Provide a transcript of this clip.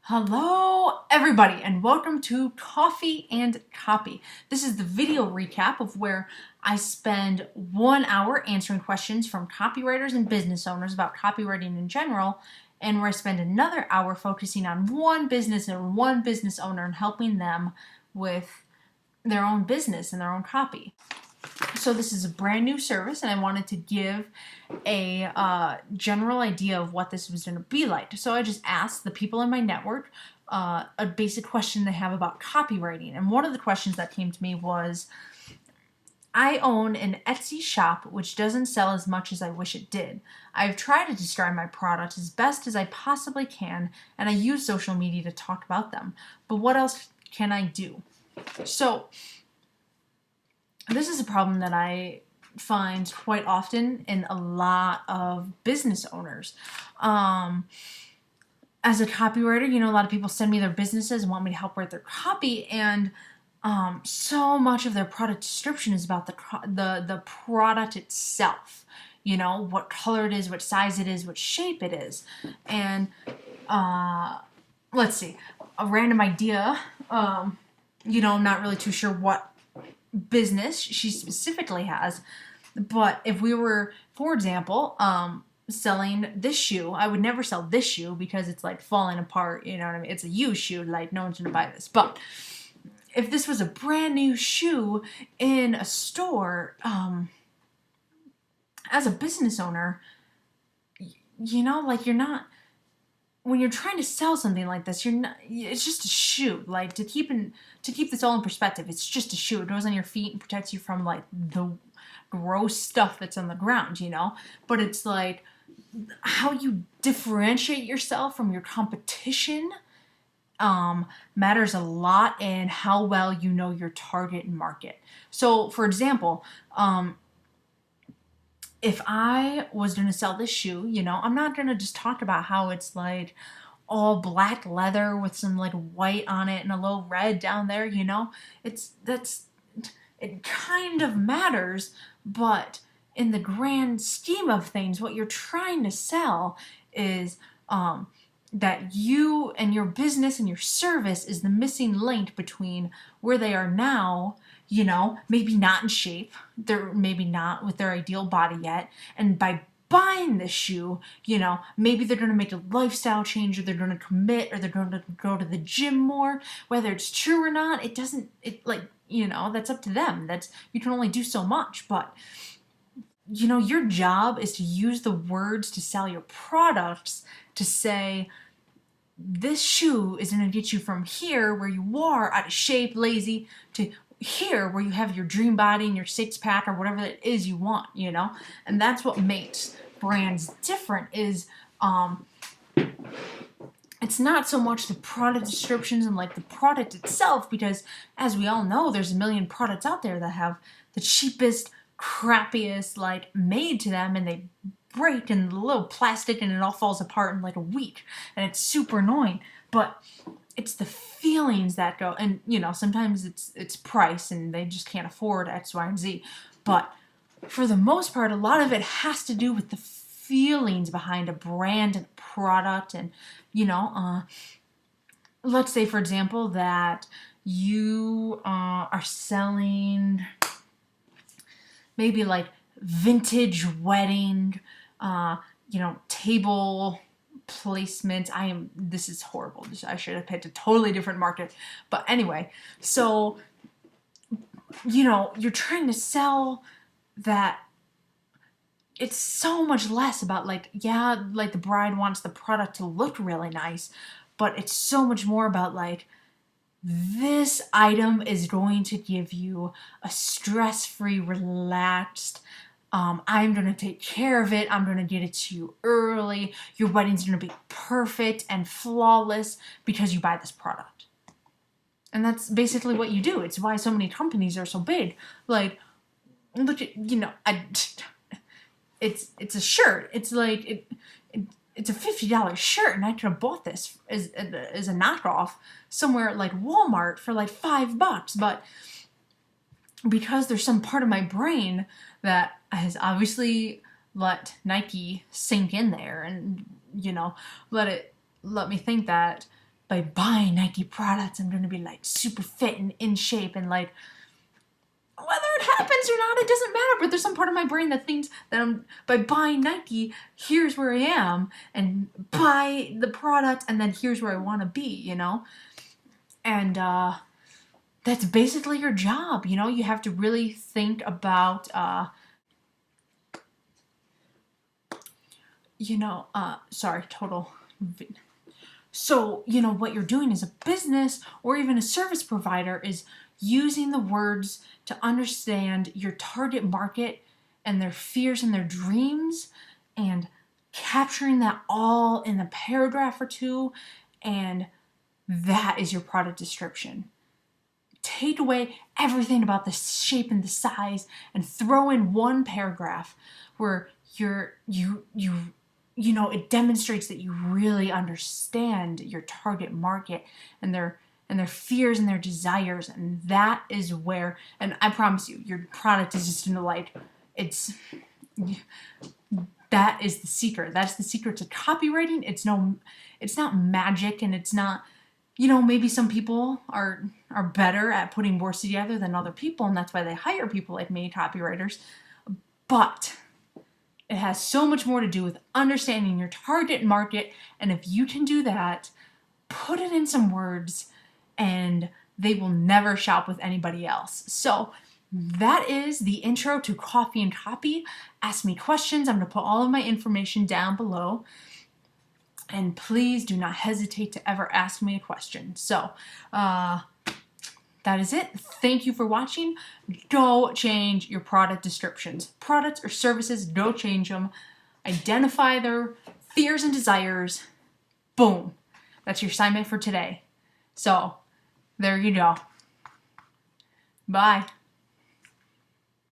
Hello everybody and welcome to Coffee and Copy. This is the video recap of where I spend 1 hour answering questions from copywriters and business owners about copywriting in general, and where I spend another hour focusing on one business and one business owner and helping them with their own business and their own copy. So this is a brand new service, and I wanted to give a general idea of what this was going to be like. So I just asked the people in my network a basic question they have about copywriting. And one of the questions that came to me was, I own an Etsy shop which doesn't sell as much as I wish it did. I've tried to describe my products as best as I possibly can, and I use social media to talk about them. But what else can I do? So this is a problem that I find quite often in a lot of business owners. As a copywriter, a lot of people send me their businesses and want me to help write their copy, and so much of their product description is about the product itself. What color it is, what size it is, what shape it is. And let's see, a random idea. I'm not really too sure what business she specifically has, but if we were, for example, selling this shoe, I would never sell this shoe because it's like falling apart, you know what I mean? It's a used shoe, like no one's gonna buy this. But if this was a brand new shoe in a store, as a business owner, you're not, when you're trying to sell something like this, it's just a shoe. Like, to keep this all in perspective, it's just a shoe. It goes on your feet and protects you from like the gross stuff that's on the ground, But it's like how you differentiate yourself from your competition matters a lot in how well you know your target market. So, for example, if I was going to sell this shoe, I'm not going to just talk about how it's like all black leather with some like white on it and a little red down there, it kind of matters, but in the grand scheme of things, what you're trying to sell is that you and your business and your service is the missing link between where they are now, maybe not in shape, they're maybe not with their ideal body yet, and by buying this shoe, maybe they're going to make a lifestyle change, or they're going to commit, or they're going to go to the gym more. Whether it's true or not, that's up to them. You can only do so much, but your job is to use the words to sell your products, to say, this shoe is going to get you from here where you are out of shape, lazy, to here where you have your dream body and your six-pack or whatever it is you want, And that's what makes brands different, is it's not so much the product descriptions and like the product itself, because as we all know, there's a million products out there that have the cheapest, crappiest like made to them, and they break and a little plastic and it all falls apart in like a week, and it's super annoying. But it's the feelings that go, and sometimes it's price and they just can't afford X, Y, and Z. But for the most part, a lot of it has to do with the feelings behind a brand and product. And let's say, for example, that you are selling maybe like vintage wedding table placement. This is horrible. I should have picked a totally different market. But anyway, so, you're trying to sell that it's so much less about like the bride wants the product to look really nice, but it's so much more about like, this item is going to give you a stress-free, relaxed, I'm going to take care of it. I'm going to get it to you early. Your wedding's going to be perfect and flawless because you buy this product. And that's basically what you do. It's why so many companies are so big. Like, look at, it's a shirt. It's like, it's a $50 shirt, and I could have bought this as a knockoff somewhere at like Walmart for like $5. But because there's some part of my brain that has obviously let Nike sink in there, and let me think that by buying Nike products, I'm going to be like super fit and in shape, and like whether it happens or not, it doesn't matter. But there's some part of my brain that thinks that by buying Nike, here's where I am, and buy the product, and then here's where I want to be, you know? And that's basically your job, you know? You have to really think about, sorry, total. So, you know, what you're doing as a business or even a service provider is using the words to understand your target market and their fears and their dreams, and capturing that all in a paragraph or two, and that is your product description. Take away everything about the shape and the size and throw in one paragraph where it demonstrates that you really understand your target market and their fears and their desires, and that is where, and I promise you, your product is just gonna that is the secret. That's the secret to copywriting. It's not magic, and it's not, maybe some people are better at putting words together than other people, and that's why they hire people like me, copywriters. But it has so much more to do with understanding your target market, and if you can do that, put it in some words, and they will never shop with anybody else. So that is the intro to Coffee and Copy. Ask me questions. I'm going to put all of my information down below. And please do not hesitate to ever ask me a question. So that is it. Thank you for watching. Go change your product descriptions. Products or services, go change them. Identify their fears and desires. Boom. That's your assignment for today. So there you go. Bye.